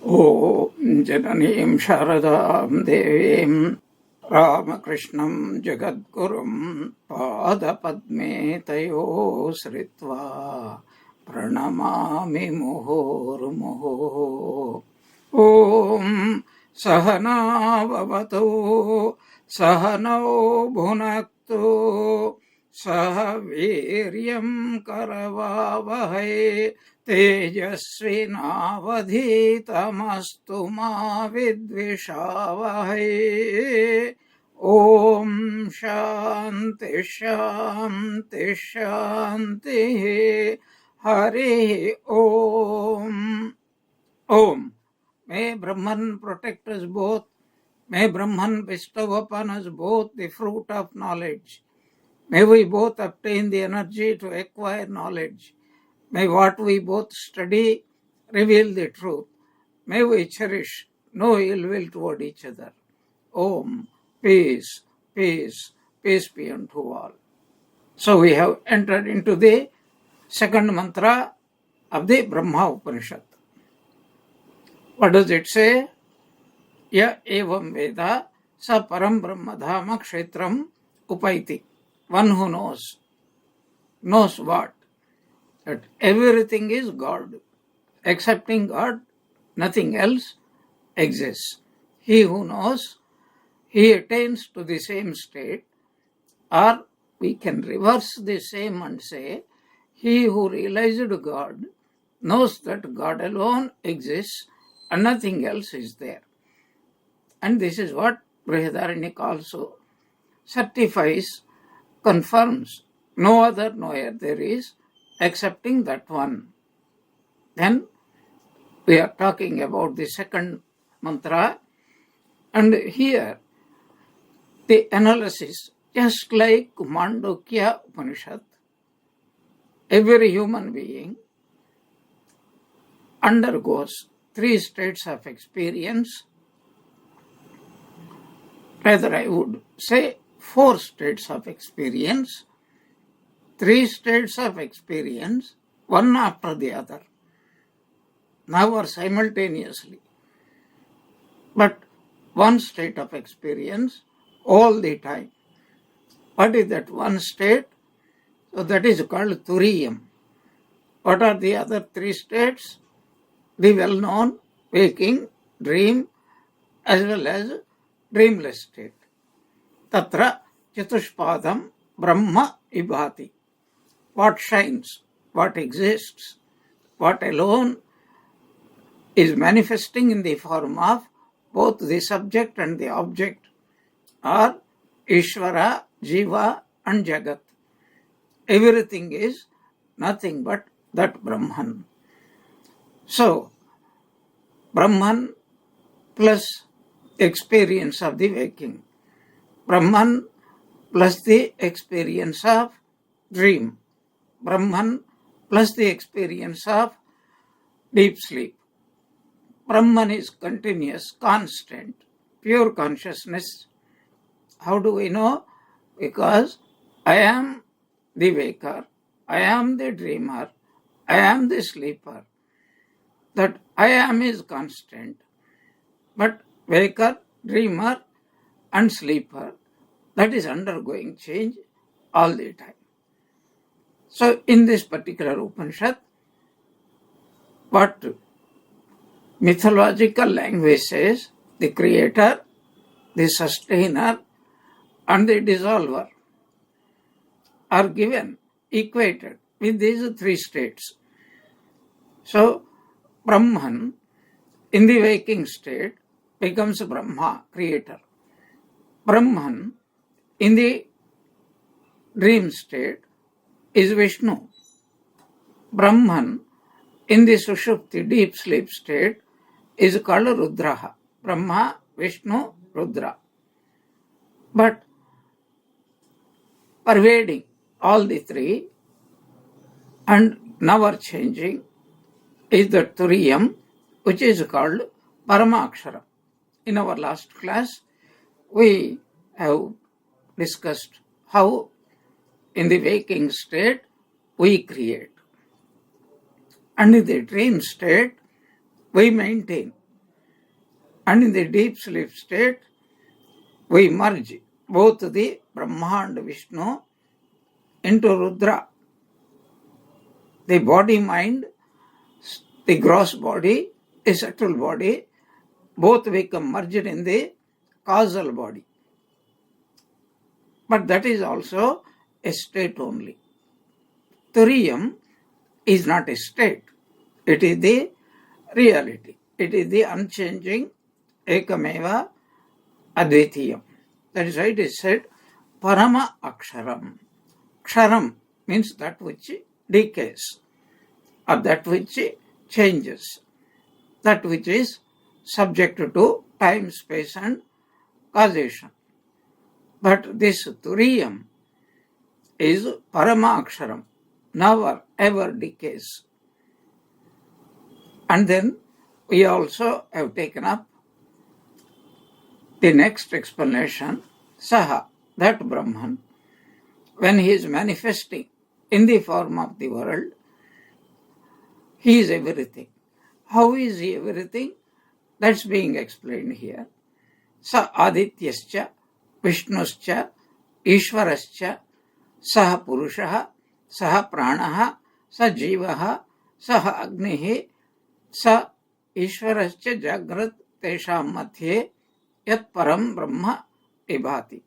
ॐ जननीं शारदां देवीं रामकृष्णं जगद्गुरुं पादपद्मे तयो श्रित्वा प्रणमामि मुहुर्मुहुः। ॐ सहना भवतु सहनौ भुनक्तु सह वीर्यं करवावहै तेजस्विनावधीतमस्तु मा विद्विषावहै। ॐ शान्ति शान्ति शान्तिः। हरिः ॐ। ॐ। May Brahman protect us both. May Brahman bestow upon us both the fruit of knowledge. May we both obtain the energy to acquire knowledge. May what we both study reveal the truth. May we cherish no ill will toward each other. Om. Peace, peace, peace be unto all. So we have entered into the second mantra of the Brahma Upanishad. What does it say? Ya evam veda sa param brahmadhama kshetram upaiti. One who knows what? That everything is God. Excepting God, nothing else exists. He who knows, he attains to the same state, or we can reverse the same and say, he who realized God knows that God alone exists and nothing else is there. And this is what Brihadaranyaka also certifies, confirms. No other knower there is excepting that one. Then we are talking about the second mantra, and here the analysis, just like Mandukya Upanishad, every human being undergoes 3 states of experience. Rather, I would say 4 states of experience, 3 states of experience, one after the other, never simultaneously, but one state of experience all the time. What is that one state? So that is called Turiyam. What are the other 3 states? The well-known waking, dream, as well as dreamless state. Tatra Chatushpadam Brahma Vibhati. What shines, what exists, what alone is manifesting in the form of both the subject and the object, are Ishvara, Jiva and Jagat. Everything is nothing but that Brahman. So, Brahman plus experience of the waking, Brahman plus the experience of dream, Brahman plus the experience of deep sleep. Brahman is continuous, constant, pure consciousness. How do we know? Because I am the waker, I am the dreamer, I am the sleeper. That I am is constant, but waker, dreamer and sleeper, that is undergoing change all the time. So in this particular Upanishad, what mythological language says, the creator, the sustainer and the dissolver are given, equated with these 3 states. So Brahman in the waking state becomes Brahma, creator. Brahman in the dream state is Vishnu. Brahman in the Sushupti, deep sleep state, is called Rudraha. Brahma, Vishnu, Rudra. But pervading all the 3 and never changing is the Turiyam, which is called Paramakshara. In our last class, we have discussed how in the waking state we create. And in the dream state, we maintain And in the deep sleep state, we merge both the Brahma and Vishnu into Rudra. The body-mind, the gross body, the subtle body, both become merged in the causal body. But that is also a state only. Turiyam is not a state. It is the reality. It is the unchanging Ekameva Advitiyam. That is why it is said Parama Aksharam. Ksharam means that which decays, or that which changes, that which is subject to time, space and causation. But this Turiyam is Parama Aksharam, never ever decays. And then we also have taken up the next explanation, Saha, that Brahman, when he is manifesting in the form of the world, he is everything. How is he everything? That's being explained here. Sa Adityascha, Vishnuscha, Ishwarascha, Saha Purushaha, Saha Pranaha, Sa Jivaha, Saha Agnihi, Sa Ishwarascha Jagrat Tesham Madhye Yat Param Brahma Vibhati.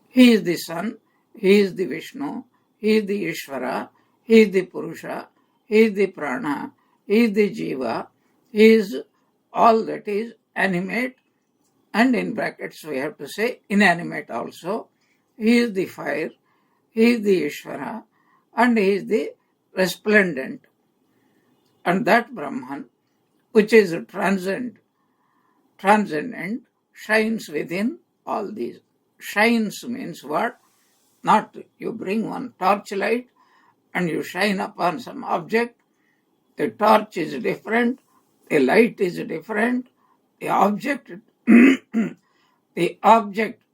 He is the Sun, he is the Vishnu, he is the Ishvara, he is the Purusha, he is the Prana, he is the Jiva, he is all that is animate, and in brackets we have to say inanimate also. He is the fire, he is the Ishvara, and he is the resplendent. And that Brahman, which is transcendent, shines within all these. Shines means what? Not you bring one torchlight and you shine upon some object. The torch is different, the light is different, the object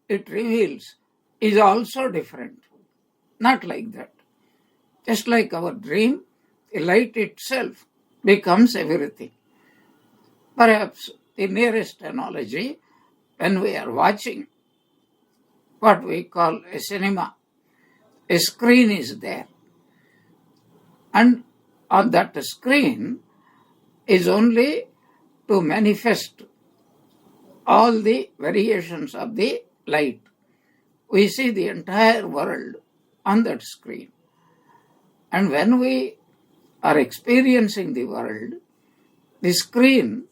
it reveals is also different. Not like that. Just like our dream, the light itself becomes everything. Perhaps the nearest analogy, when we are watching what we call a cinema, a screen is there. And on that screen is only to manifest all the variations of the light. We see the entire world on that screen. And when we are experiencing the world, the screen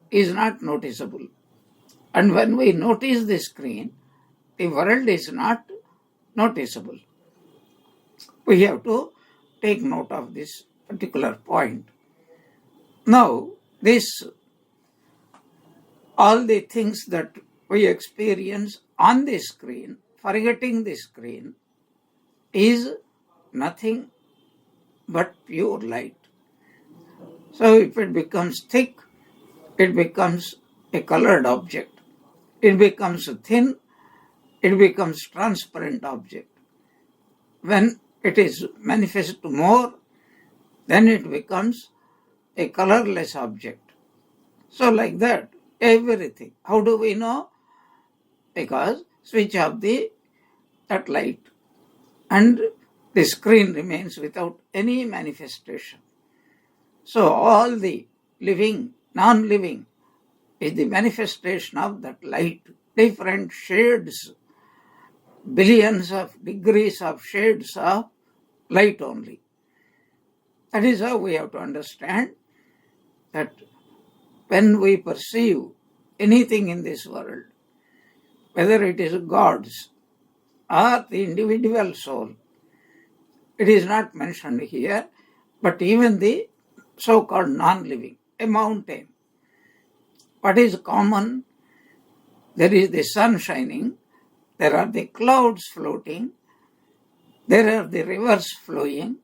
is not noticeable. And when we notice the screen, the world is not noticeable. We have to take note of this particular point. Now, all the things that we experience on the screen, forgetting the screen, is nothing but pure light. So if it becomes thick, it becomes a colored object. It becomes thin, it becomes transparent object. When it is manifest more, then it becomes a colorless object. So like that, everything. How do we know? Because switch off that light and the screen remains without any manifestation. So all the living, non-living is the manifestation of that light. Different shades, billions of degrees of shades of light only. That is how we have to understand that when we perceive anything in this world, whether it is gods or the individual soul, it is not mentioned here, but even the so-called non-living, a mountain. What is common? There is the sun shining, there are the clouds floating, there are the rivers flowing,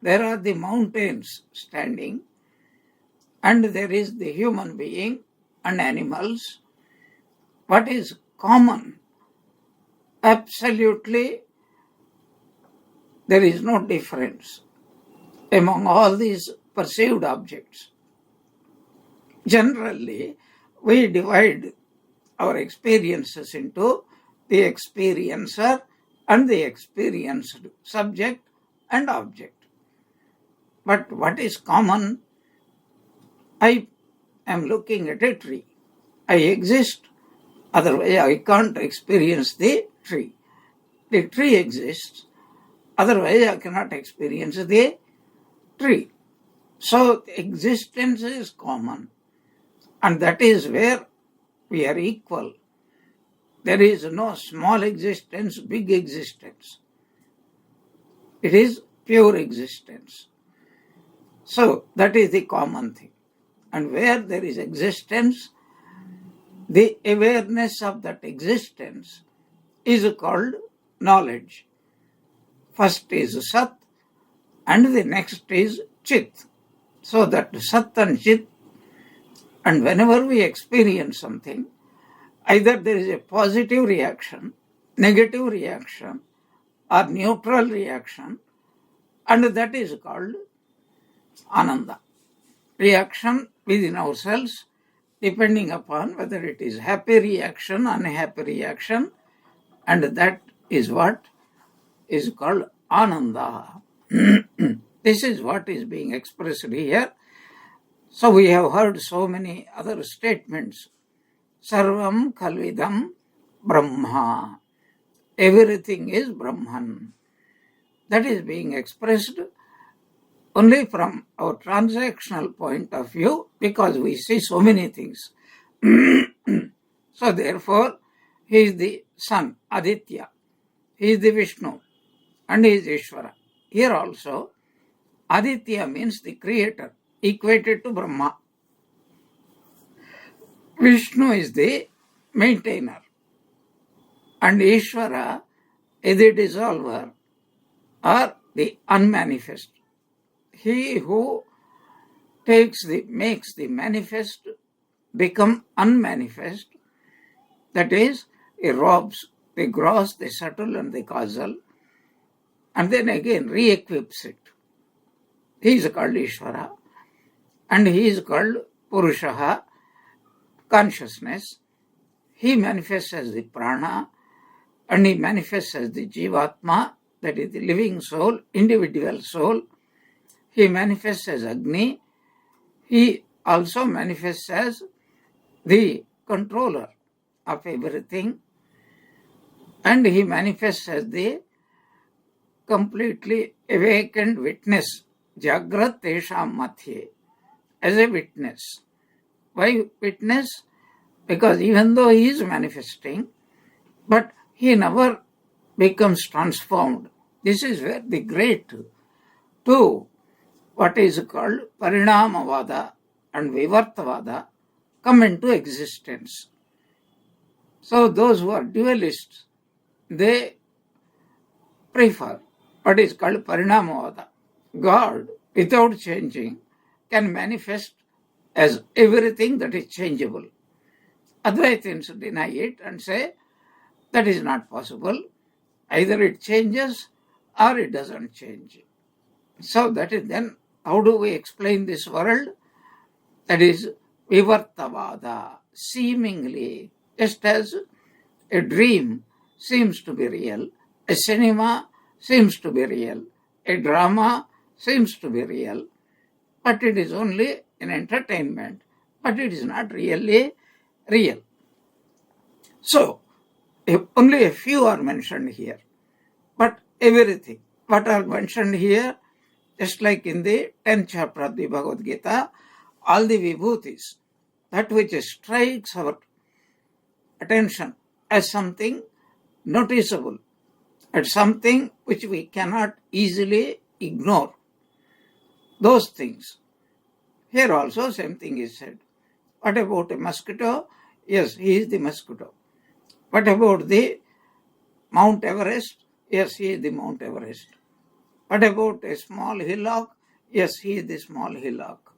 there are the mountains standing, and there is the human being and animals. What is common? Absolutely, there is no difference among all these perceived objects. Generally, we divide our experiences into the experiencer and the experienced subject and object. But what is common? I am looking at a tree. I exist, otherwise I can't experience the tree. The tree exists, otherwise I cannot experience the tree. So existence is common, and that is where we are equal. There is no small existence, big existence. It is pure existence. So that is the common thing. And where there is existence, the awareness of that existence is called knowledge. First is Sat and the next is Chit. So that Sat and Chit, and whenever we experience something, either there is a positive reaction, negative reaction, or neutral reaction, and that is called Ananda. Reaction within ourselves, depending upon whether it is happy reaction, unhappy reaction, and that is what is called Ananda. This is what is being expressed here. So we have heard so many other statements. Sarvam Khalvidam Brahma. Everything is Brahman. That is being expressed only from our transactional point of view, because we see so many things. So therefore, he is the sun, Aditya. He is the Vishnu, and he is Ishvara. Here also, Aditya means the creator, equated to Brahma. Vishnu is the maintainer, and Ishvara is the dissolver or the unmanifest. He who makes the manifest become unmanifest, that is, he robs the gross, the subtle, and the causal, and then again re-equips it. He is called Ishvara, and he is called Purushaha, consciousness. He manifests as the prana, and he manifests as the Jivatma, that is the living soul, individual soul. He manifests as Agni. He also manifests as the controller of everything, and he manifests as the completely awakened witness, Jagrat Tesham Mathye, as a witness. Why witness? Because even though he is manifesting, but he never becomes transformed. This is where the great two, what is called Parinamavada and Vivartavada, come into existence. So those who are dualists, they prefer what is called Parinamavada. God, without changing, can manifest as everything that is changeable. Advaitins deny it and say that is not possible. Either it changes or it doesn't change. So that is then, how do we explain this world? That is Vivartavada, seemingly, just as a dream seems to be real, a cinema seems to be real, a drama seems to be real, but it is only an entertainment, but it is not really real. So, only a few are mentioned here, but everything, what are mentioned here, just like in the 10th chapter of the Bhagavad Gita, all the vibhutis, that which strikes our attention as something noticeable, as something which we cannot easily ignore. Those things. Here also same thing is said. What about a mosquito? Yes, he is the mosquito. What about the Mount Everest? Yes, he is the Mount Everest. What about a small hillock? Yes, he is the small hillock.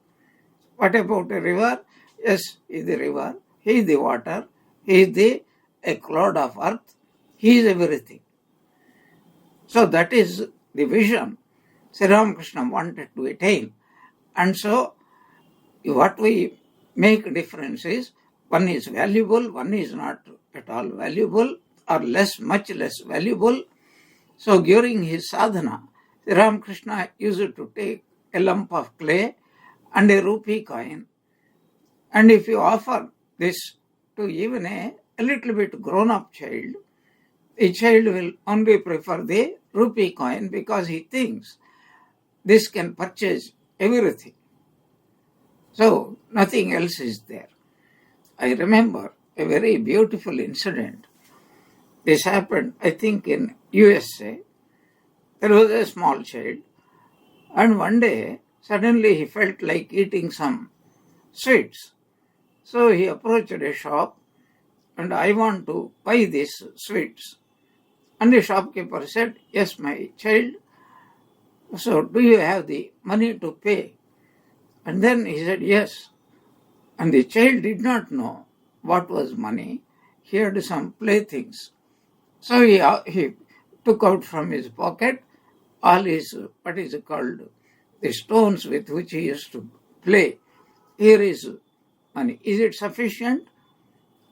What about a river? Yes, he is the river. He is the water. He is a cloud of earth. He is everything. So that is the vision Sri Ramakrishna wanted to attain. And so what we make difference is One is valuable, one is not at all valuable, or much less valuable. So during his sadhana, Ramakrishna used to take a lump of clay and a rupee coin. And if you offer this to even a little bit grown-up child, the child will only prefer the rupee coin because he thinks this can purchase everything. So nothing else is there. I remember a very beautiful incident. This happened, I think, in USA. There was a small child, and one day suddenly he felt like eating some sweets. So he approached a shop, and I want to buy these sweets. And the shopkeeper said, yes, my child, so do you have the money to pay? And then he said, yes. And the child did not know what was money. He had some playthings. So he took out from his pocket all his, what is it called, the stones with which he used to play. Here is money. Is it sufficient?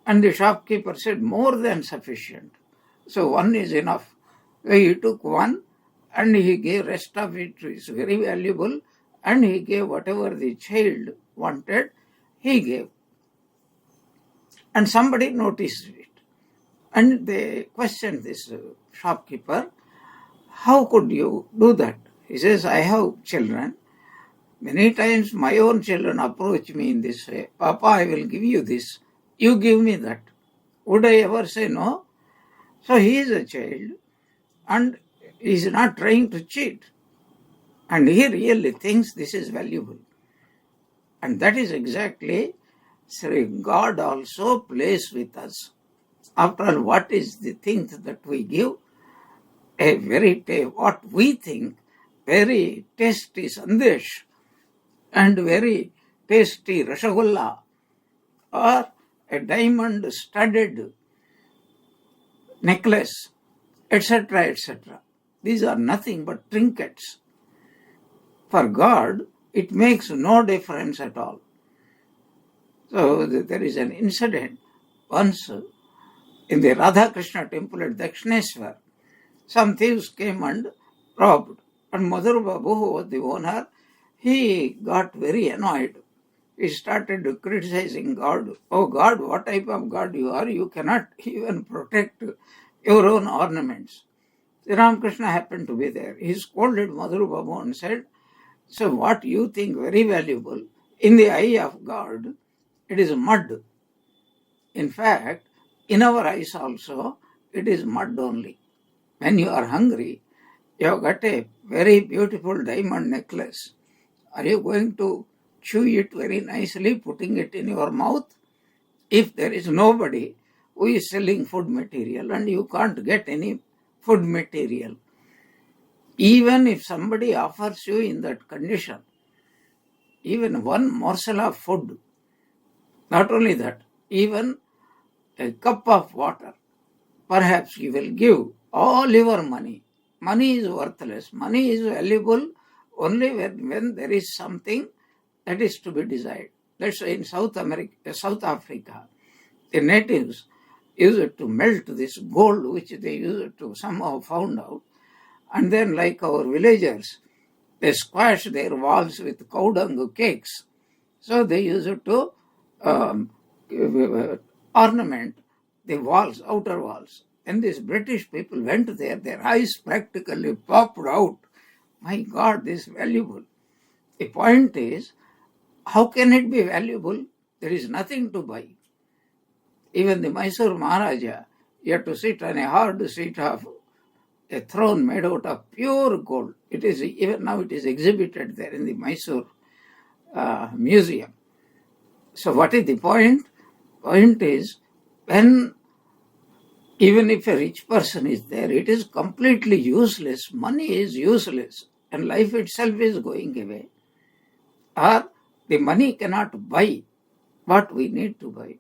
And the shopkeeper said, more than sufficient. So one is enough. So he took one and he gave rest of it, is very valuable, and he gave whatever the child wanted, he gave. And somebody noticed it. And they questioned this shopkeeper, how could you do that? He says, I have children. Many times my own children approach me in this way. Papa, I will give you this. You give me that. Would I ever say no? So he is a child and he is not trying to cheat. And he really thinks this is valuable. And that is exactly, God also plays with us. After all, what is the thing that we give? What we think, very tasty sandesh and very tasty rasgulla or a diamond studded necklace, etc., etc. These are nothing but trinkets. For God, it makes no difference at all. So there is an incident once in the Radha Krishna temple at Dakshineswar. Some thieves came and robbed. And Madhur Babu, who was the owner, he got very annoyed. He started criticizing God. Oh God, what type of God you are? You cannot even protect your own ornaments. Sri Ramakrishna happened to be there. He scolded Madhur Babu and said, so what you think very valuable, in the eye of God, it is mud. In fact, in our eyes also, it is mud only. When you are hungry, you have got a very beautiful diamond necklace. Are you going to chew it very nicely, putting it in your mouth? If there is nobody who is selling food material and you can't get any food material, even if somebody offers you in that condition, even one morsel of food, not only that, even a cup of water, perhaps you will give all your money. Money is worthless. Money is valuable only when there is something that is to be desired. That's why in South Africa, the natives used to melt this gold which they used to somehow found out, and then like our villagers, they squash their walls with cow dung cakes. So they used to ornament the walls, outer walls. And these British people went there, their eyes practically popped out. My God, this is valuable. The point is, how can it be valuable? There is nothing to buy. Even the Mysore Maharaja, he had to sit on a hard seat of a throne made out of pure gold. It is even now it is exhibited there in the Mysore museum. So what is the point? Point is, when even if a rich person is there, it is completely useless. Money is useless and life itself is going away. Or the money cannot buy what we need to buy.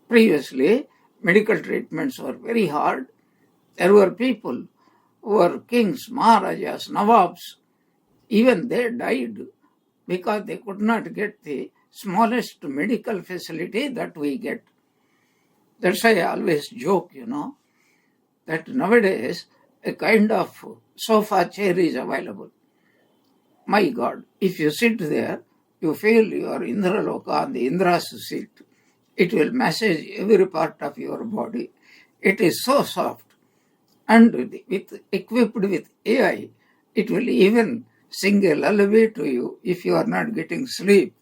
Previously, medical treatments were very hard. There were people who were kings, maharajas, nawabs. Even they died because they could not get the smallest medical facility that we get. That's why I always joke, that nowadays a kind of sofa chair is available. My God, if you sit there, you feel you are Indraloka on the Indra's seat. It will massage every part of your body. It is so soft. And equipped with AI, it will even sing a lullaby to you if you are not getting sleep.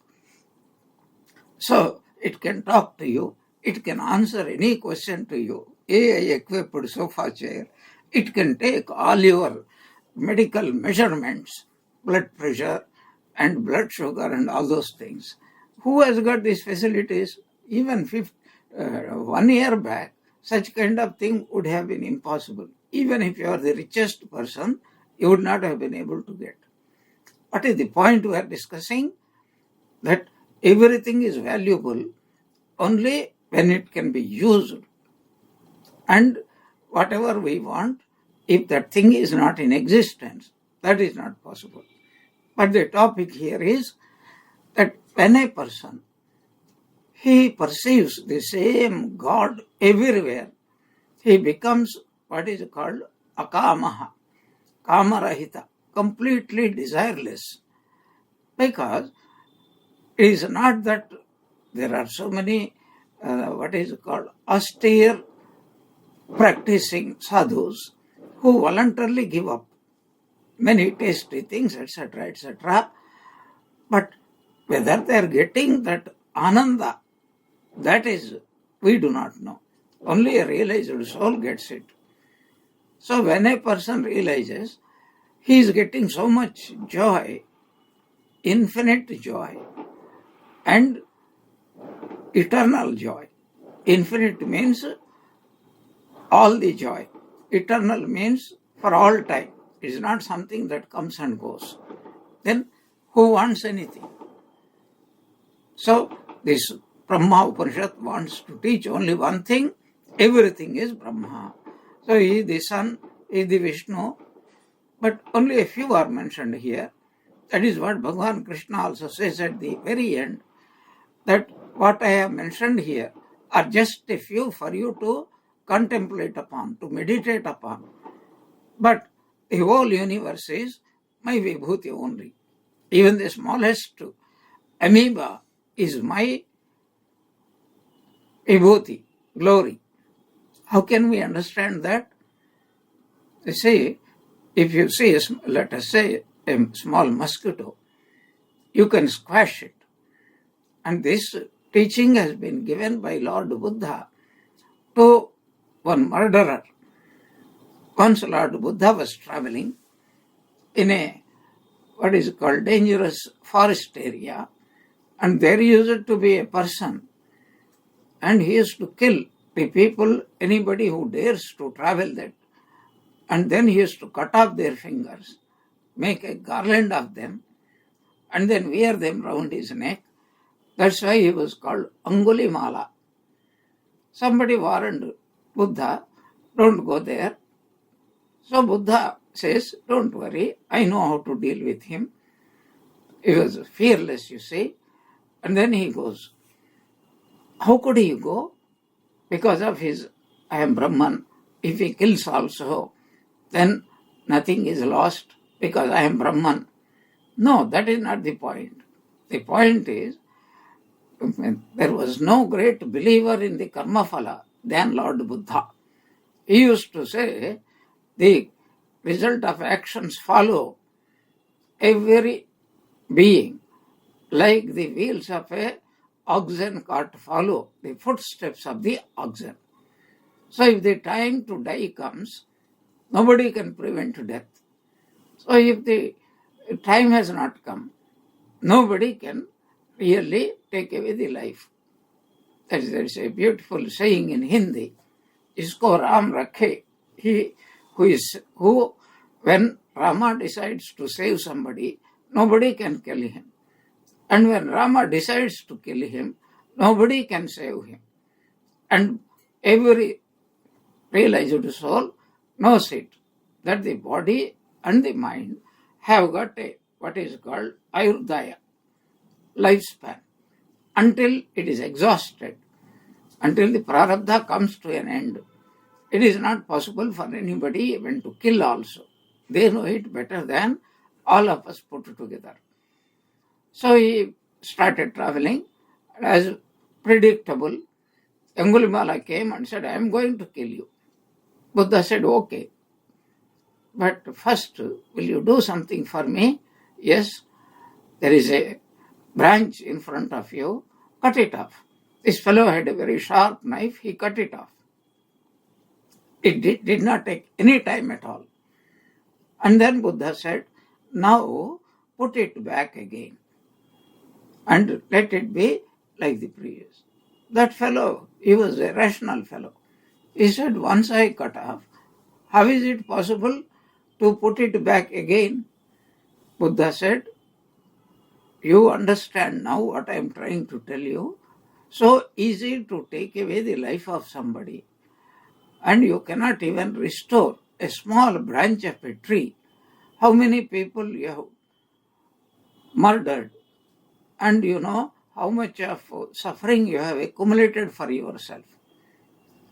So it can talk to you. It can answer any question to you. AI-equipped sofa chair. It can take all your medical measurements, blood pressure and blood sugar and all those things. Who has got these facilities? Even 1 year back, such kind of thing would have been impossible. Even if you are the richest person, you would not have been able to get. What is the point we are discussing? That everything is valuable only when it can be used. And whatever we want, if that thing is not in existence, that is not possible. But the topic here is that when a person, he perceives the same God everywhere, he becomes what is called akamaha, kamarahita, completely desireless. Because it is not that there are so many, what is called austere practicing sadhus who voluntarily give up many tasty things, etc., etc. But whether they are getting that ananda, that is, we do not know. Only a realized soul gets it. So when a person realizes he is getting so much joy, infinite joy, and eternal joy. Infinite means all the joy. Eternal means for all time. It is not something that comes and goes. Then who wants anything? So this Brahma Upanishad wants to teach only one thing. Everything is Brahma. So he is the Son, he is the Vishnu, but only a few are mentioned here. That is what Bhagavan Krishna also says at the very end, that what I have mentioned here are just a few for you to contemplate upon, to meditate upon. But the whole universe is my Vibhuti only. Even the smallest amoeba is my Vibhuti, glory. How can we understand that? They say, if you see, let us say, a small mosquito, you can squash it. And this teaching has been given by Lord Buddha to one murderer. Once Lord Buddha was traveling in a what is called dangerous forest area, and there used to be a person, and he used to kill the people, anybody who dares to travel that, and then he used to cut off their fingers, make a garland of them, and then wear them round his neck. That's why he was called Angulimala. Somebody warned Buddha, don't go there. So Buddha says, don't worry, I know how to deal with him. He was fearless, you see. And then he goes. How could he go? Because of his, I am Brahman. If he kills also, then nothing is lost because I am Brahman. No, that is not the point. The point is, there was no great believer in the karma phala than Lord Buddha. He used to say, the result of actions follow every being, like the wheels of a oxen cart follow the footsteps of the oxen. So if the time to die comes, nobody can prevent death. So if the time has not come, nobody can really take away the life. There is a beautiful saying in Hindi, Isko Ram Rakhe. He who when Rama decides to save somebody, nobody can kill him. And when Rama decides to kill him, nobody can save him. And every realized soul knows it, that the body and the mind have got a what is called Ayurdaya, lifespan. until it is exhausted, until the prarabdha comes to an end. It is not possible for anybody even to kill also. They know it better than all of us put together. So he started traveling. As predictable, Angulimala came and said, I am going to kill you. Buddha said, okay. But first, will you do something for me? Yes, there is a branch in front of you. Cut it off. This fellow had a very sharp knife. He cut it off. It did not take any time at all. And then Buddha said, now put it back again and let it be like the previous. That fellow, he was a rational fellow. He said, once I cut off, how is it possible to put it back again? Buddha said, you understand now what I am trying to tell you. So easy to take away the life of somebody. And you cannot even restore a small branch of a tree. How many people you have murdered, and you know how much of suffering you have accumulated for yourself.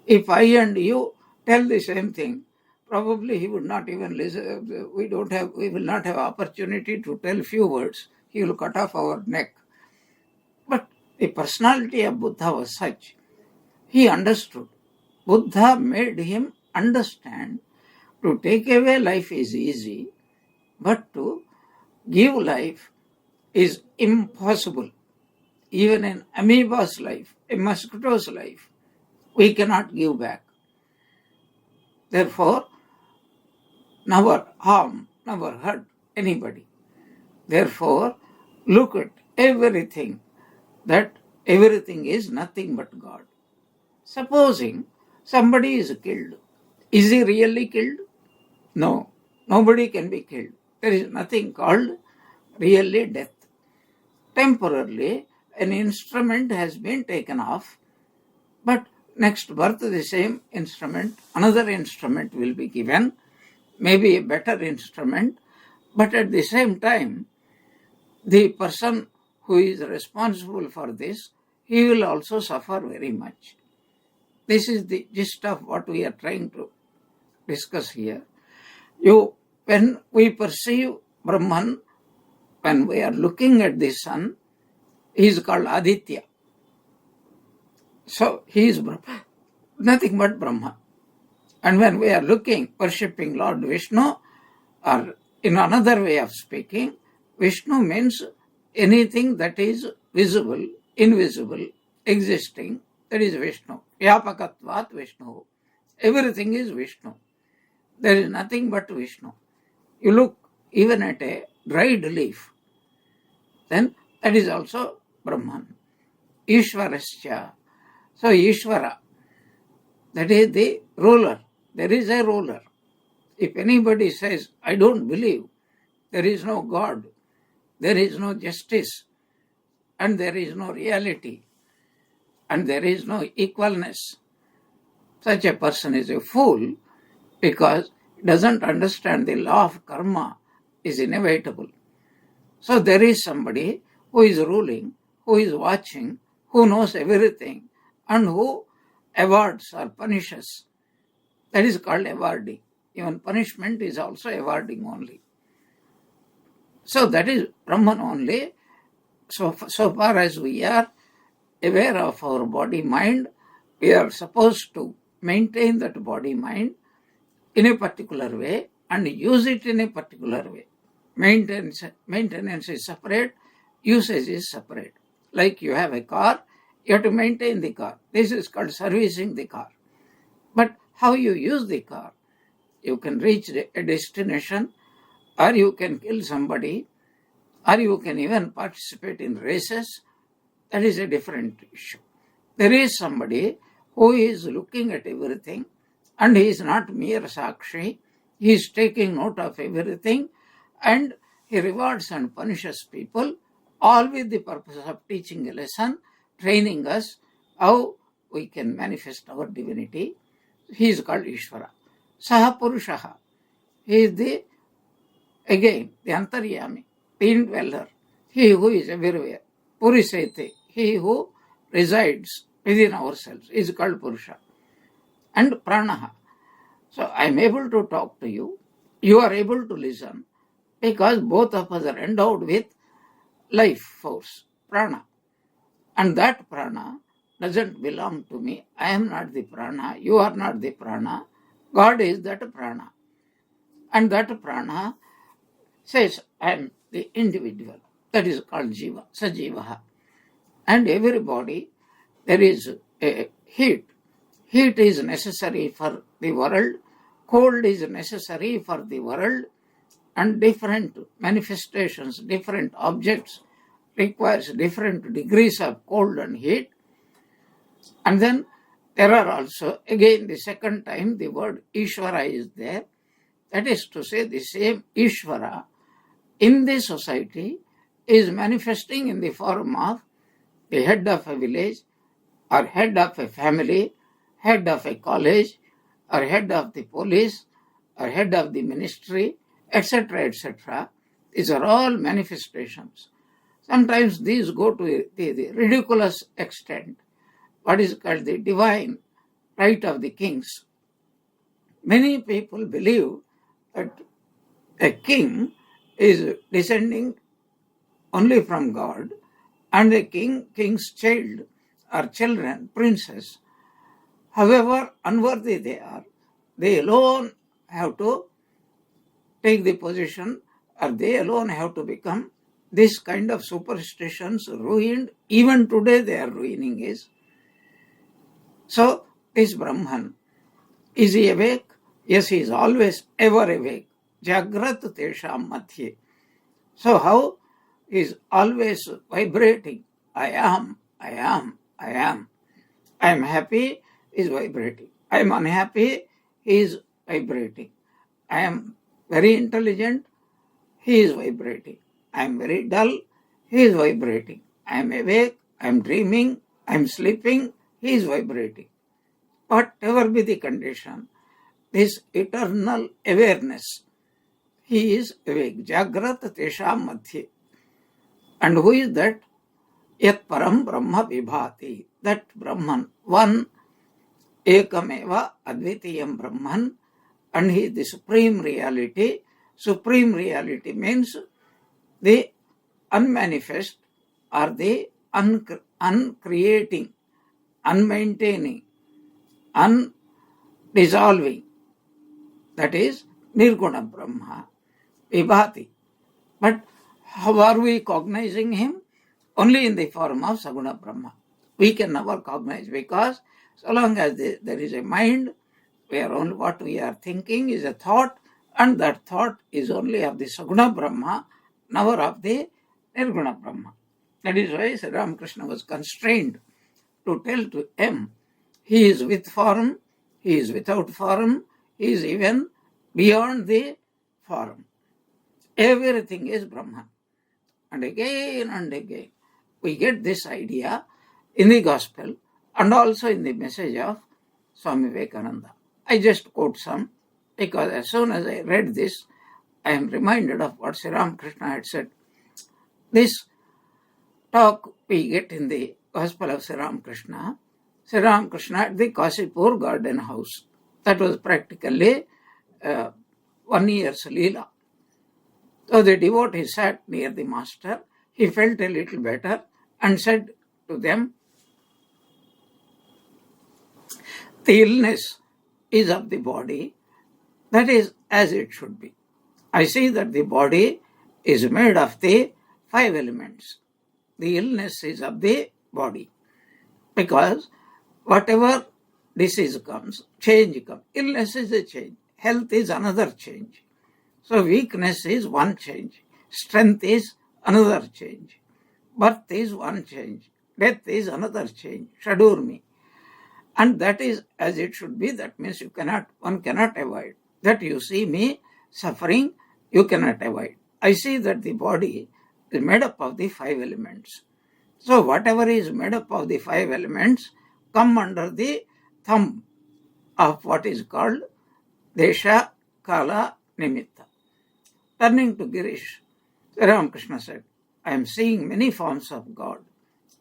If I and you tell the same thing, probably he would not even listen. We will not have opportunity to tell few words. He will cut off our neck. But the personality of Buddha was such. He understood. Buddha made him understand to take away life is easy, but to give life is impossible. Even an amoeba's life, a mosquito's life, we cannot give back. Therefore, never harm, never hurt anybody. Therefore, look at everything, that everything is nothing but God. Supposing somebody is killed, is he really killed? No, nobody can be killed. There is nothing called really death. Temporarily, an instrument has been taken off, but next birth the same instrument, another instrument will be given, maybe a better instrument, but at the same time, the person who is responsible for this, he will also suffer very much. This is the gist of what we are trying to discuss here. When we perceive Brahman, when we are looking at the sun, he is called Aditya. So he is nothing but Brahma. And when we are looking, worshipping Lord Vishnu, or in another way of speaking, Vishnu means anything that is visible, invisible, existing, that is Vishnu. Vyapakatvat Vishnu. Everything is Vishnu. There is nothing but Vishnu. You look even at a dried leaf, then that is also Brahman. Ishwarascha. So Ishvara, that is the ruler. There is a ruler. If anybody says, I don't believe, there is no God, there is no justice, and there is no reality, and there is no equalness, such a person is a fool, because he doesn't understand the law of karma is inevitable. So there is somebody who is ruling, who is watching, who knows everything, and who awards or punishes. That is called awarding. Even punishment is also awarding only. So that is Brahman only. So far as we are aware of our body-mind, we are supposed to maintain that body-mind in a particular way and use it in a particular way. Maintenance is separate, usage is separate. Like you have a car, you have to maintain the car. This is called servicing the car. But how you use the car, you can reach a destination, or you can kill somebody, or you can even participate in races. That is a different issue. There is somebody who is looking at everything, and he is not mere Sakshi. He is taking note of everything, and he rewards and punishes people, all with the purpose of teaching a lesson, training us how we can manifest our divinity. He is called Ishvara. Saha Purushaha. He is the Antaryami, the indweller, he who is everywhere. Purisete, he who resides within ourselves, is called Purusha. And Pranaha. So I am able to talk to you, you are able to listen, because both of us are endowed with life force, prana. And that prana doesn't belong to me. I am not the prana, you are not the prana. God is that prana. And that prana says, I am the individual. That is called jiva, sajivaha. And every body, there is a heat. Heat is necessary for the world, cold is necessary for the world, and different manifestations, different objects requires different degrees of cold and heat. And then there are also, again the second time the word Ishvara is there. That is to say, the same Ishvara in the society is manifesting in the form of the head of a village, or head of a family, head of a college, or head of the police, or head of the ministry, etc., etc. These are all manifestations. Sometimes these go to the ridiculous extent, what is called the divine right of the kings. Many people believe that a king is descending only from God, and the king's child or children, princes, however unworthy they are, they alone have to take the position, or they alone have to become. This kind of superstitions ruined, even today they are ruining is. So this Brahman, is he awake? Yes, he is always ever awake. Jagrat tesham madhye. So how he is always vibrating? I am, I am, I am. I am happy, he is vibrating. I am unhappy, he is vibrating. I am very intelligent, he is vibrating. I am very dull, he is vibrating. I am awake, I am dreaming, I am sleeping, he is vibrating. Whatever be the condition, this eternal awareness, he is awake. Jagrat tesham madhye. And who is that? Yat param brahma vibhati. That Brahman, one, ekameva advitiyam Brahman, and he is the supreme reality. Supreme reality means the unmanifest, or the uncreating, unmaintaining, undissolving. That is Nirguna Brahma, Vibhati. But how are we cognizing him? Only in the form of Saguna Brahma. We can never cognize, because so long as there is a mind, what we are thinking is a thought, and that thought is only of the Saguna Brahma, never of the Nirguna Brahma. That is why Sri Ramakrishna was constrained to tell to him, he is with form, he is without form, he is even beyond the form. Everything is Brahman. And again, we get this idea in the gospel and also in the message of Swami Vivekananda. I just quote some, because as soon as I read this, I am reminded of what Sri Ramakrishna had said. This talk we get in the gospel of Sri Ramakrishna. Sri Ramakrishna at the Kasipur garden house. That was practically 1 year's Leela. So the devotee sat near the master. He felt a little better and said to them, the illness is of the body. That is as it should be. I see that the body is made of the 5 elements. The illness is of the body. Because whatever disease comes, change comes. Illness is a change. Health is another change. So weakness is one change. Strength is another change. Birth is one change. Death is another change. Shadurmi. And that is as it should be. That means one cannot avoid. That you see me suffering, you cannot avoid. I see that the body is made up of the 5 elements. So whatever is made up of the 5 elements come under the thumb of what is called Desha, Kala, Nimitta. Turning to Girish, Sri Ramakrishna said, I am seeing many forms of God.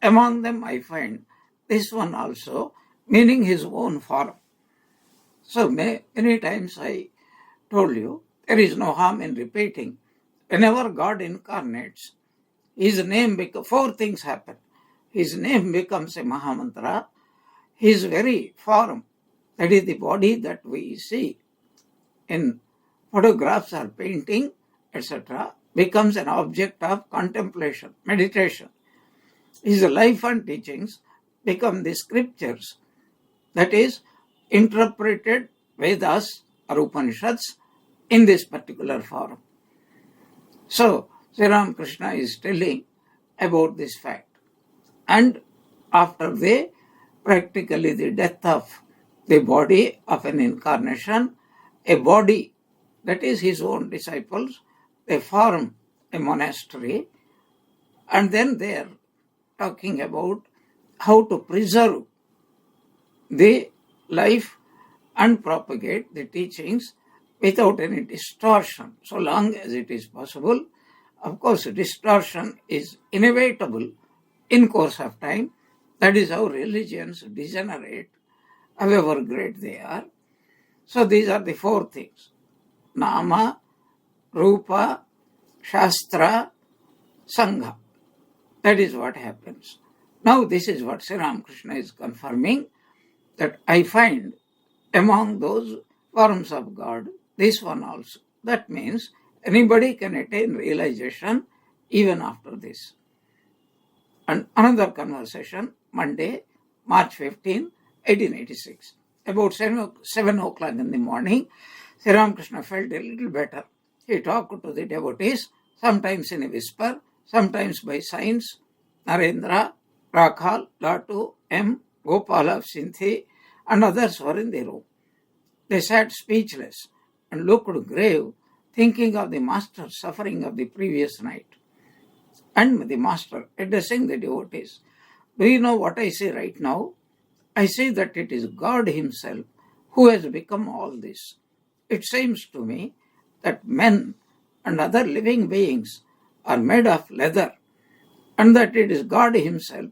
among them I find this one also, meaning his own form. So many times I told you, there is no harm in repeating. Whenever God incarnates, his name four things happen. His name becomes a Mahamantra. His very form, that is the body that we see in photographs or painting, etc., becomes an object of contemplation, meditation. His life and teachings become the scriptures, that is, interpreted Vedas or Upanishads in this particular form. So, Sri Ramakrishna is telling about this fact. And after practically the death of the body of an incarnation, a body, that is his own disciples, they form a monastery, and then they are talking about how to preserve the life and propagate the teachings without any distortion, so long as it is possible. Of course, distortion is inevitable in course of time. That is how religions degenerate, however great they are. So these are the four things: Nama, Rupa, Shastra, Sangha. That is what happens. Now this is what Sri Ramakrishna is confirming, that I find among those forms of God, this one also. That means anybody can attain realization even after this. And another conversation, Monday, March 15, 1886. About 7 o'clock in the morning, Sri Ramakrishna felt a little better. He talked to the devotees, sometimes in a whisper, sometimes by signs. Narendra, Rakhal, Latu, M, Gopal of Sinthi, and others were in the room. They sat speechless and looked grave, thinking of the master's suffering of the previous night. And the master, addressing the devotees, do you know what I say right now? I say that it is God himself who has become all this. It seems to me that men and other living beings are made of leather, and that it is God himself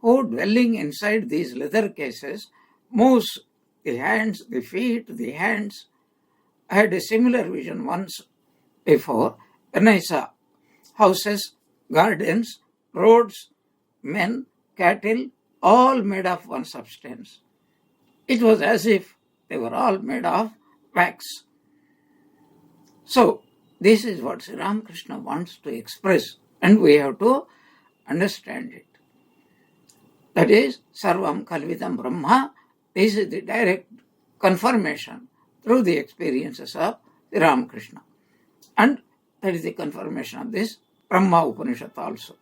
who, dwelling inside these leather cases, moves the hands, the feet, the hands. I had a similar vision once before when I saw houses, gardens, roads, men, cattle, all made of one substance. It was as if they were all made of wax. So, this is what Sri Ramakrishna wants to express, and we have to understand it. That is, Sarvam Kalvidam Brahma. This is the direct confirmation through the experiences of Sri Ramakrishna. And that is the confirmation of this Brahma Upanishad also.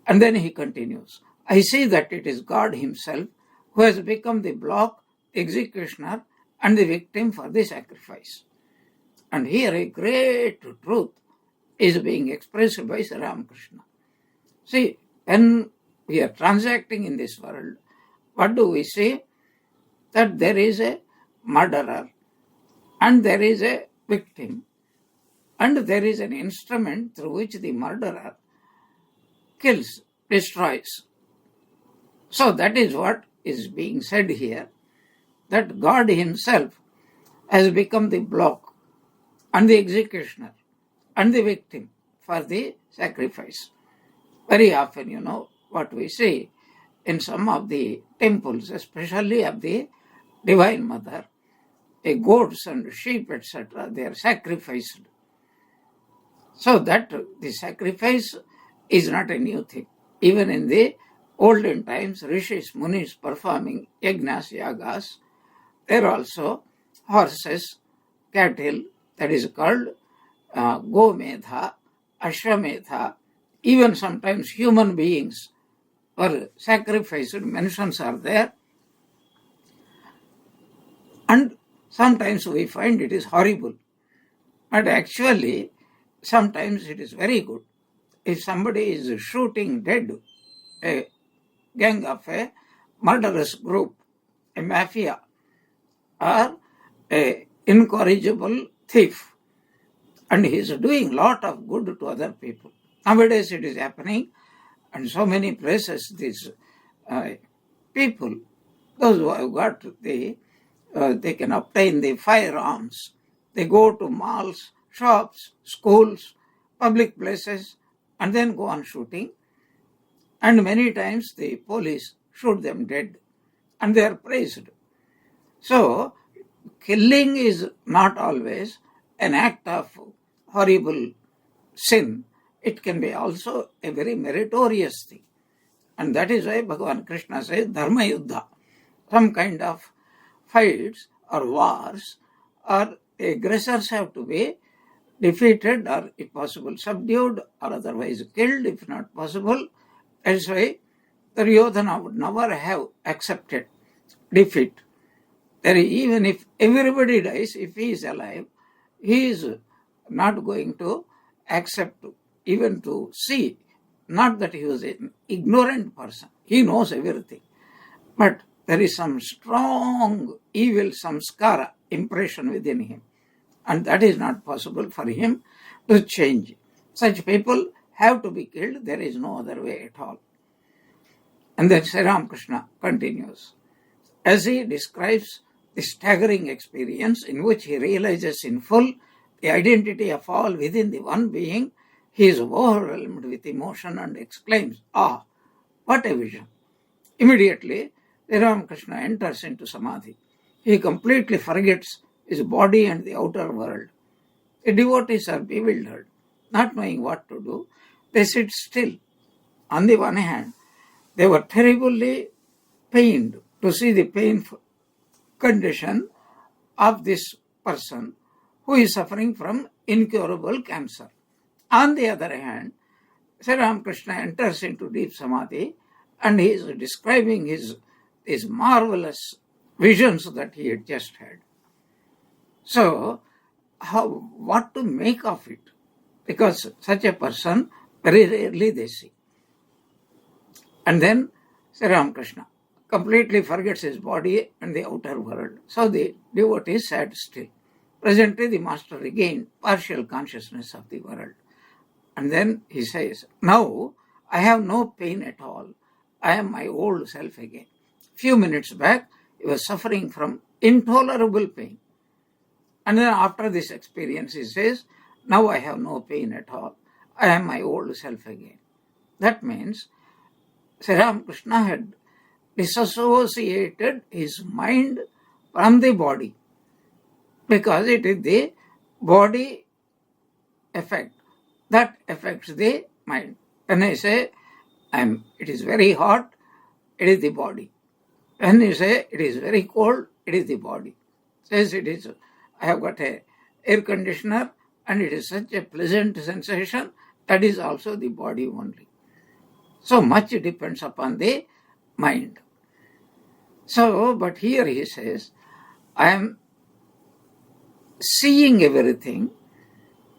And then he continues, I see that it is God himself who has become the block, executioner, and the victim for the sacrifice. And here a great truth is being expressed by Sri Ramakrishna. See, when we are transacting in this world, what do we see? That there is a murderer, and there is a victim, and there is an instrument through which the murderer kills, destroys. So that is what is being said here, that God himself has become the block and the executioner and the victim for the sacrifice. Very often, you know, what we see in some of the temples, especially of the Divine Mother, goats and sheep, etc., they are sacrificed. So that the sacrifice is not a new thing. Even in the olden times, rishis, munis performing yagnas, yagas, there also horses, cattle, that is called gomedha, ashwamedha, even sometimes human beings were sacrificed, mentions are there. And sometimes we find it is horrible. But actually, sometimes it is very good. If somebody is shooting dead a gang of a murderous group, a mafia, or a incorrigible thief, and he is doing lot of good to other people. Nowadays it is happening, And so many places these people, those who have got they can obtain the firearms. They go to malls, shops, schools, public places, and then go on shooting. And many times the police shoot them dead, and they are praised. So, killing is not always an act of horrible sin. It can be also a very meritorious thing. And that is why Bhagavan Krishna says Dharma Yuddha, some kind of fights or wars, or the aggressors have to be defeated or if possible subdued or otherwise killed if not possible. That's why Duryodhana would never have accepted defeat. Even if everybody dies, if he is alive, he is not going to accept even to see. Not that he was an ignorant person. He knows everything. But there is some strong evil samskara impression within him. And that is not possible for him to change. Such people have to be killed. There is no other way at all. And then Sri Ramakrishna continues. As he describes the staggering experience in which he realizes in full the identity of all within the one being, he is overwhelmed with emotion and exclaims, "Ah, what a vision!" Immediately, Sri Ramakrishna enters into samadhi. He completely forgets his body and the outer world. The devotees are bewildered, not knowing what to do. They sit still. On the one hand, they were terribly pained to see the painful condition of this person who is suffering from incurable cancer. On the other hand, Sri Ramakrishna enters into deep samadhi and he is describing his marvelous visions that he had just had. So, what to make of it? Because such a person, very rarely they see. And then Sri Ramakrishna completely forgets his body and the outer world. So the devotee sat still. Presently the master regained partial consciousness of the world. And then he says, "Now I have no pain at all. I am my old self again." Few minutes back, he was suffering from intolerable pain. And then after this experience, he says, "Now I have no pain at all. I am my old self again." That means Sri Ramakrishna had disassociated his mind from the body, because it is the body effect that affects the mind. When I say it is very hot, it is the body. When you say it is very cold, it is the body. Says I have got a air conditioner and it is such a pleasant sensation, that is also the body only. So much depends upon the mind. So, but here he says, I am seeing everything,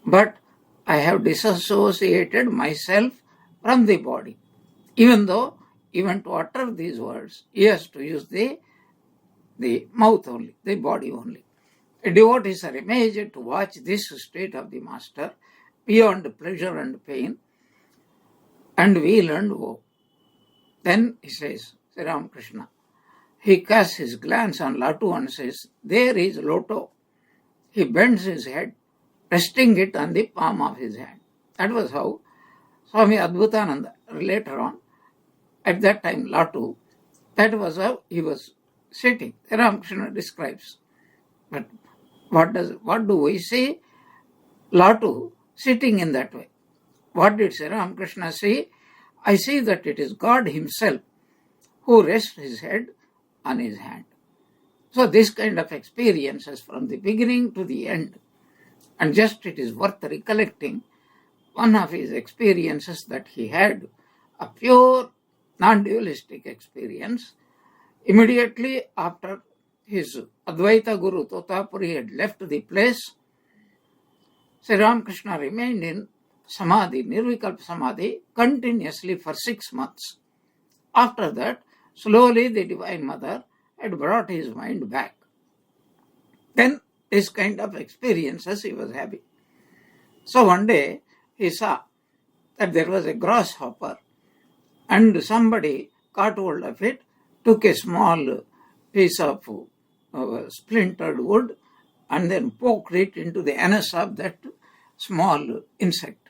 but I have disassociated myself from the body. Even though, even to utter these words, he has to use the mouth only, the body only. The devotees are amazed to watch this state of the master beyond pleasure and pain, and weal and woe. Then he says, Sri Ramakrishna, he casts his glance on Latu and says, "There is Loto." He bends his head, resting it on the palm of his hand. That was how Swami Adbhutananda, later on, at that time Latu, that was how he was sitting. Sri Ramakrishna describes. But what do we see? Latu sitting in that way. What did Sri Ramakrishna see? I see that it is God himself who rests his head on his hand. So this kind of experiences from the beginning to the end. And just it is worth recollecting one of his experiences that he had, a pure non-dualistic experience. Immediately after his Advaita Guru Totapuri had left the place, Sri Ramakrishna remained in Samadhi, Nirvikalpa Samadhi, continuously for 6 months. After that, slowly the Divine Mother had brought his mind back. Then this kind of experiences he was having. So one day he saw that there was a grasshopper and somebody caught hold of it, took a small piece of splintered wood and then poked it into the anus of that small insect.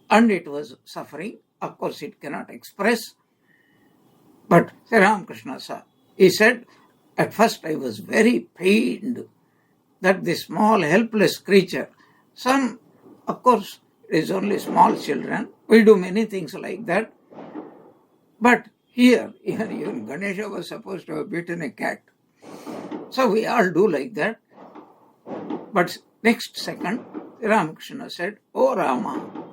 And it was suffering. Of course, it cannot express. But Sri Ramakrishna saw. He said, at first I was very pained that this small helpless creature, of course, it is only small children. We do many things like that. But here, even Ganesha was supposed to have beaten a cat. So we all do like that. But next second, Ramakrishna said, "Oh Rama,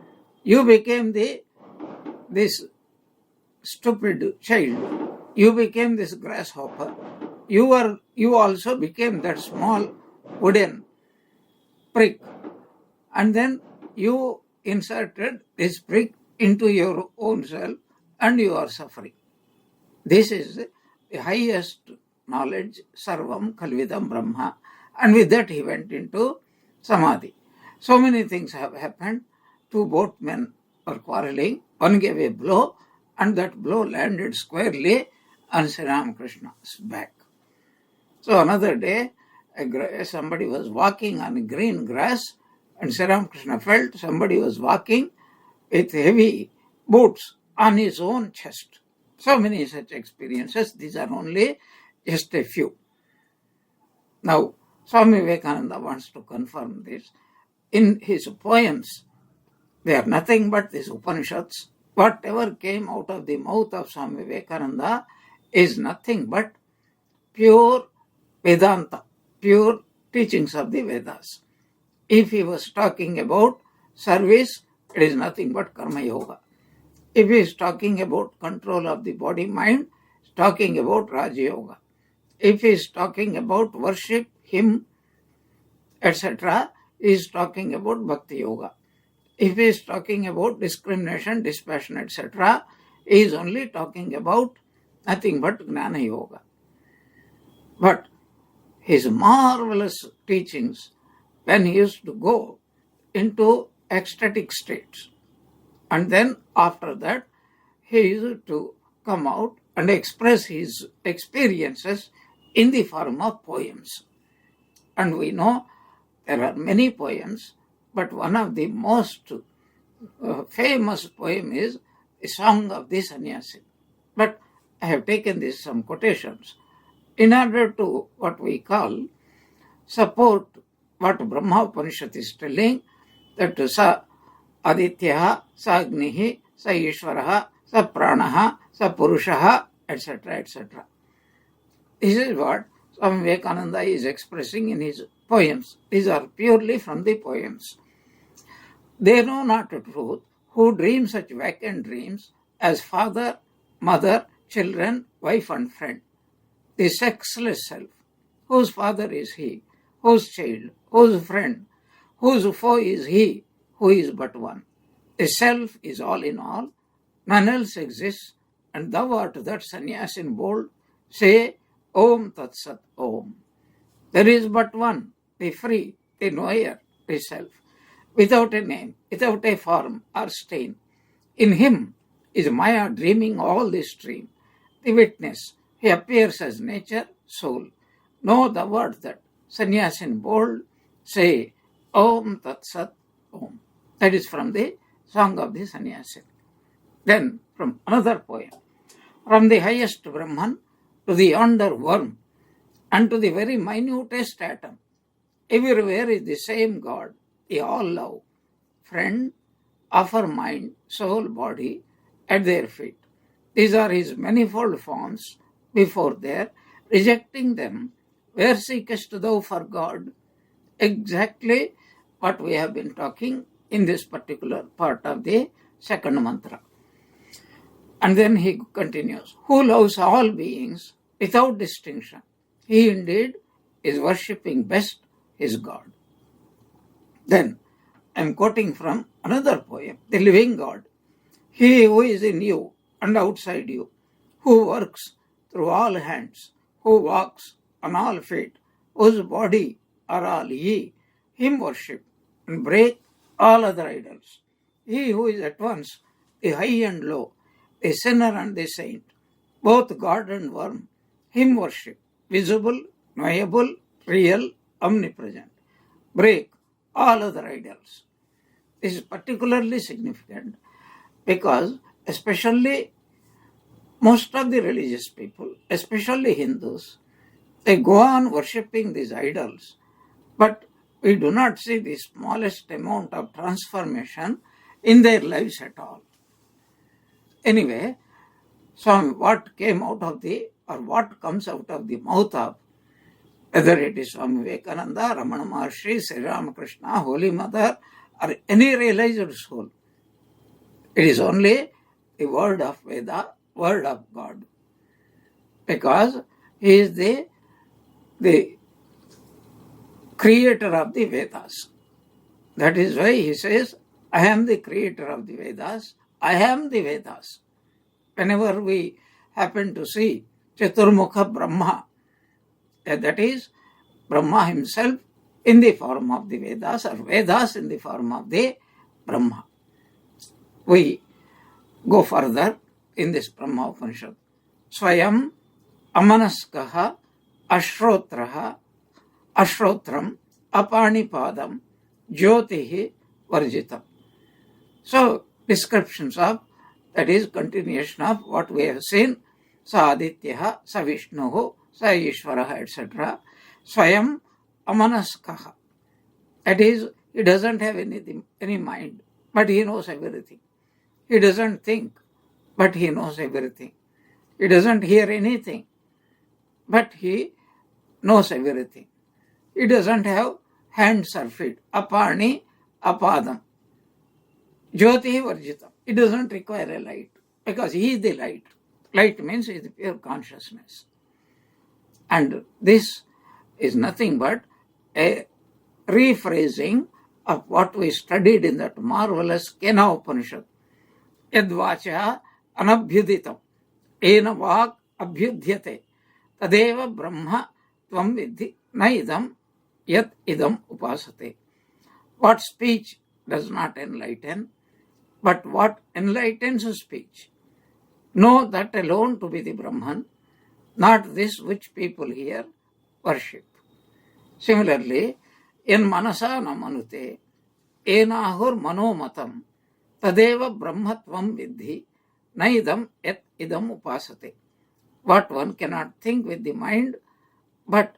you became this stupid child. You became this grasshopper. You also became that small wooden prick. And then you inserted this prick into your own self and you are suffering. This is the highest knowledge, Sarvam Kalvidam Brahma." And with that he went into Samadhi. So many things have happened. Two boatmen were quarreling. One gave a blow and that blow landed squarely on Sri Ramakrishna's back. So another day, somebody was walking on green grass and Sri Ramakrishna felt somebody was walking with heavy boots on his own chest. So many such experiences. These are only just a few. Now, Swami Vivekananda wants to confirm this. In his poems, they are nothing but these Upanishads. Whatever came out of the mouth of Swami Vivekananda is nothing but pure Vedanta, pure teachings of the Vedas. If he was talking about service, it is nothing but Karma Yoga. If he is talking about control of the body-mind, he is talking about Raja Yoga. If he is talking about worship, him, etc., he is talking about Bhakti Yoga. If he is talking about discrimination, dispassion, etc., he is only talking about nothing but Jnana Yoga. But his marvelous teachings, when he used to go into ecstatic states, and then after that, he used to come out and express his experiences in the form of poems. And we know there are many poems, but one of the most famous poem is the Song of the Sannyasi. But I have taken some quotations in order to what we call support what Brahma Upanishad is telling, that sa Adityaha, sa Agnihi, sa Ishvaraha, sa Pranaha, sa Purushaha, etc., etc. This is what Swami Vivekananda is expressing in his poems. These are purely from the poems. They know not the truth who dream such vacant dreams as father, mother, children, wife and friend. The sexless self, whose father is he, whose child, whose friend, whose foe is he, who is but one. The self is all in all, none else exists, and thou art that sannyas in bold. Say, Om Tat Sat Om. There is but one, the free, the knower, the self, without a name, without a form or stain. In him is Maya dreaming all this dream. The witness, he appears as nature, soul. Know thou art that, sannyas in bold. Say, Om Tat Sat Om. That is from the Song of the Sannyasi. Then from another poem. From the highest Brahman to the yonder worm and to the very minutest atom, everywhere is the same God, the all-love, friend, offer mind, soul, body at their feet. These are his manifold forms before there, rejecting them, where seekest thou for God? Exactly what we have been talking in this particular part of the second mantra. And then he continues, who loves all beings without distinction. He indeed is worshipping best his God. Then I am quoting from another poem, the living God. He who is in you and outside you, who works through all hands, who walks on all feet, whose body are all ye, him worship and break all other idols. He who is at once the high and low, the sinner and the saint, both God and worm, him worship, visible, knowable, real, omnipresent. Break all other idols. This is particularly significant because especially most of the religious people, especially Hindus, they go on worshipping these idols, but we do not see the smallest amount of transformation in their lives at all. Anyway, what came out of what comes out of the mouth of, whether it is Swami Vivekananda, Ramana Maharshi, Sri Ramakrishna, Holy Mother, or any realized soul, it is only the word of Veda, word of God. Because he is the creator of the Vedas. That is why he says, I am the creator of the Vedas, I am the Vedas. Whenever we happen to see Chaturmukha Brahma, that is Brahma himself in the form of the Vedas, or Vedas in the form of the Brahma. We go further in this Brahma Upanishad. Swayam amanaskaha ashrotraha ashrotram apanipadam jyotihi varjitam. So, descriptions of, that is continuation of what we have seen, sa adityaha, sa vishnuhu, sa ishvaraha, etc. Swayam amanaskaha. That is, he doesn't have any mind, but he knows everything. He doesn't think, but he knows everything. He doesn't hear anything, but he knows everything. He doesn't have hands or feet. Apani, apadam. Jyoti varjitam. It doesn't require a light because he is the light. Light means he is the pure consciousness. And this is nothing but a rephrasing of what we studied in that marvelous Kena Upanishad. Yadvacha anabhyuditam ena vak abhyudhyate tadeva brahma tvam vidhi naidam yat idam upasate. What speech does not enlighten, but what enlightens speech. Know that alone to be the Brahman, not this which people here worship. Similarly, in manasa namanute enahur manomatam tadeva brahmatvam vidhi naidam yat idam upasate. What one cannot think with the mind, but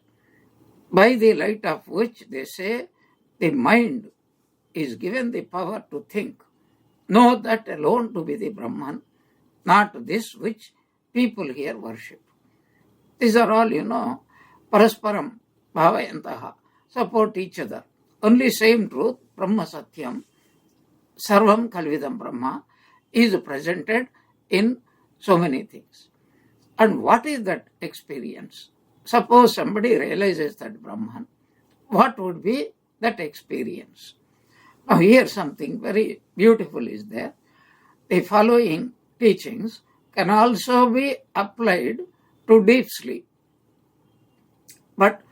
by the light of which they say the mind is given the power to think. Know that alone to be the Brahman, not this which people here worship. These are all, parasparam bhavayantaha, support each other. Only same truth, Brahma Satyam, Sarvam Kalvidam Brahma, is presented in so many things. And what is that experience? Suppose somebody realizes that Brahman, what would be that experience? Now here something very beautiful is there. The following teachings can also be applied to deep sleep. But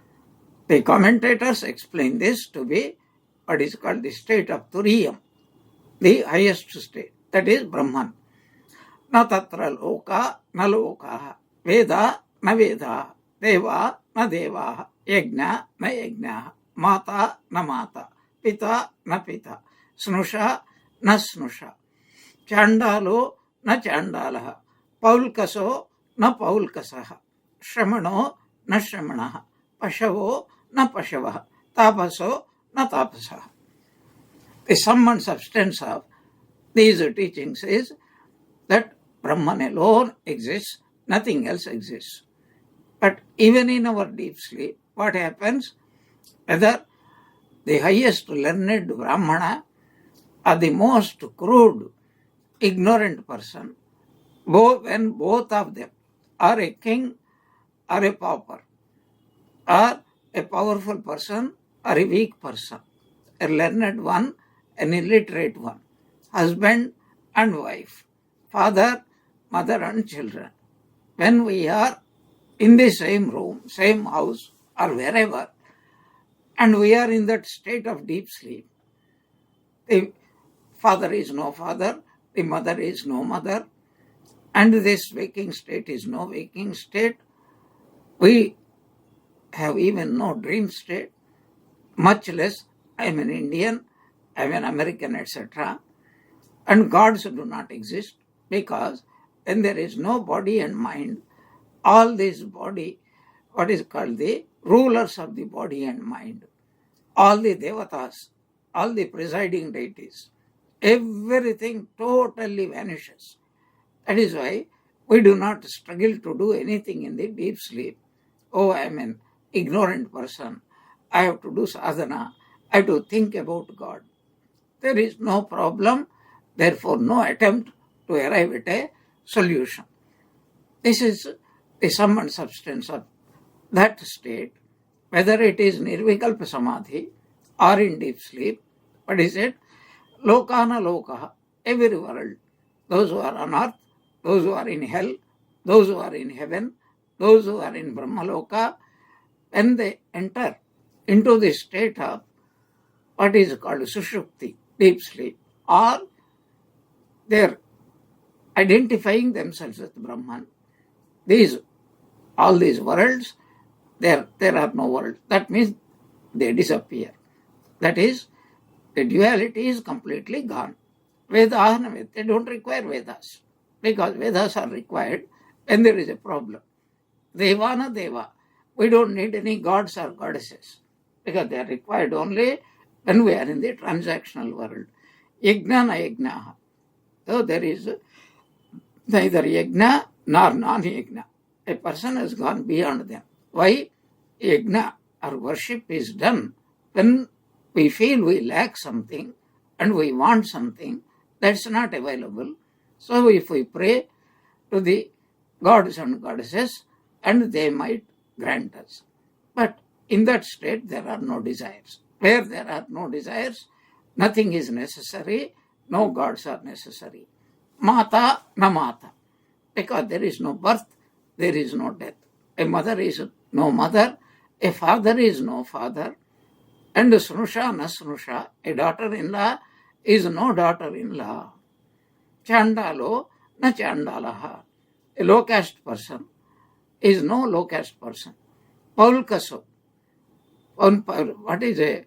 the commentators explain this to be what is called the state of Turiyam, the highest state, that is Brahman. Na tatra loka na lokaha, veda na vedaha, deva na devaha, yajna na yajnaha, mata na mata, pita na pita, snusha na snusha, chandalo na chandalaha, paulkaso na paulkasaha, shramano na shramanaha, pashavo na pashavaha, tapaso na tapasaha. The sum and substance of these teachings is that Brahman alone exists, nothing else exists. But even in our deep sleep, what happens? Whether the highest learned Brahmana or the most crude, ignorant person, when both of them are a king or a pauper, or a powerful person or a weak person, a learned one, an illiterate one, husband and wife, father, mother and children. When we are in the same room, same house or wherever, and we are in that state of deep sleep, the father is no father, the mother is no mother, And this waking state is no waking state. We have even no dream state, much less I am an Indian, I am an American, etc. And gods do not exist, because when there is no body and mind, all this body, what is called the rulers of the body and mind, all the devatas, all the presiding deities, everything totally vanishes. That is why we do not struggle to do anything in the deep sleep. Oh, I am an ignorant person. I have to do sadhana. I have to think about God. There is no problem, therefore no attempt to arrive at a solution. This is the sum and substance of that state, whether it is nirvikalpa samadhi or in deep sleep. What is it? Lokana lokaha, every world. Those who are on earth, those who are in hell, those who are in heaven, those who are in Brahmaloka, when they enter into the state of what is called sushupti, deep sleep, or they are identifying themselves with Brahman. All these worlds, there are no worlds. That means they disappear. That is, the duality is completely gone. Vedas, they don't require Vedas, because Vedas are required when there is a problem. Devana Deva, we don't need any gods or goddesses, because they are required only when we are in the transactional world. Yajna na yajna. So there is neither yajna nor non-yajna. A person has gone beyond them. Why? Yajna or worship is done when we feel we lack something and we want something that's not available. So if we pray to the gods and goddesses, and they might grant us. But in that state, there are no desires. Where there are no desires, nothing is necessary, no gods are necessary. Mata na mata, because there is no birth, there is no death. A mother is no mother, a father is no father, and snusha na snusha, a daughter-in-law is no daughter-in-law. Chandalo na chandalaha, a low-caste person is no low-caste person. Paulkaso, what is a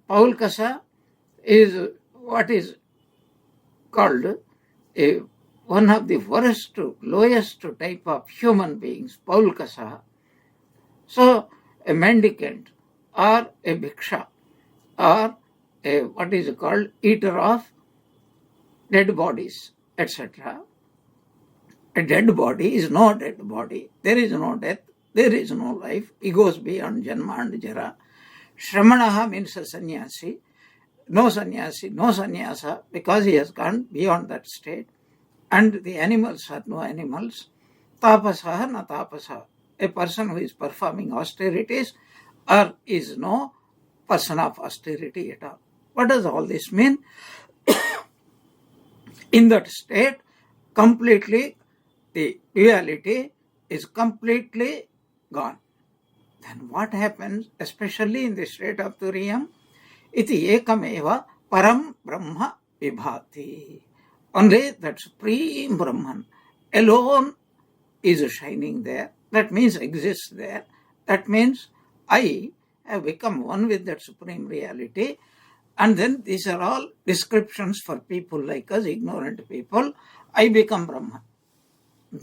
Paulkasa is what is called one of the worst, lowest type of human beings, Paulkasa. So a mendicant or a bhiksha or a what is called eater of dead bodies, etc. A dead body is no dead body. There is no death. There is no life. He goes beyond Janma and Jara. Shramanaha means a sannyasi. No sannyasi, no sannyasa, because he has gone beyond that state. And the animals are no animals. Tapasaha na tapasaha. A person who is performing austerities or is no person of austerity at all. What does all this mean? In that state, completely the duality is completely gone. Then what happens, especially in the state of Turiyam? Iti ekameva param brahma vibhati. Only that supreme Brahman alone is shining there. That means exists there. That means I have become one with that supreme reality. And then these are all descriptions for people like us, ignorant people. I become Brahman.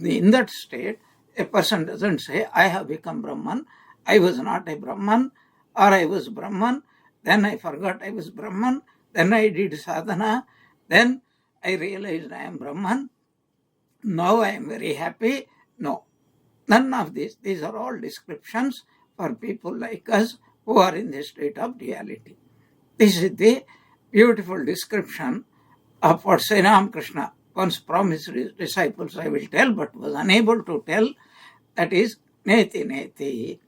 In that state, a person doesn't say, I have become Brahman, I was not a Brahman, or I was Brahman, then I forgot I was Brahman, then I did sadhana, then I realized I am Brahman, now I am very happy. No, none of this. These are all descriptions for people like us who are in the state of duality. This is the beautiful description of what Sri Ramakrishna once promised his disciples, I will tell, but was unable to tell. That is, neti neti,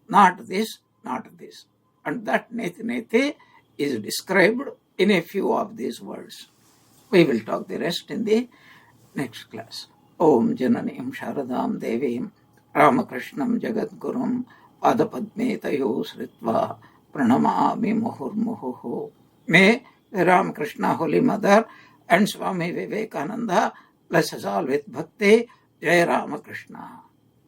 not this, not this. And that neti neti is described in a few of these words. We will talk the rest in the next class. Om Jananim Sharadam Devim Ramakrishnam Jagadgurum Padapadme Tayo Sritva Pranamami Muhurmuhu. May the Ramakrishna Holy Mother and Swami Vivekananda bless us all with bhakti, Jai Ramakrishna.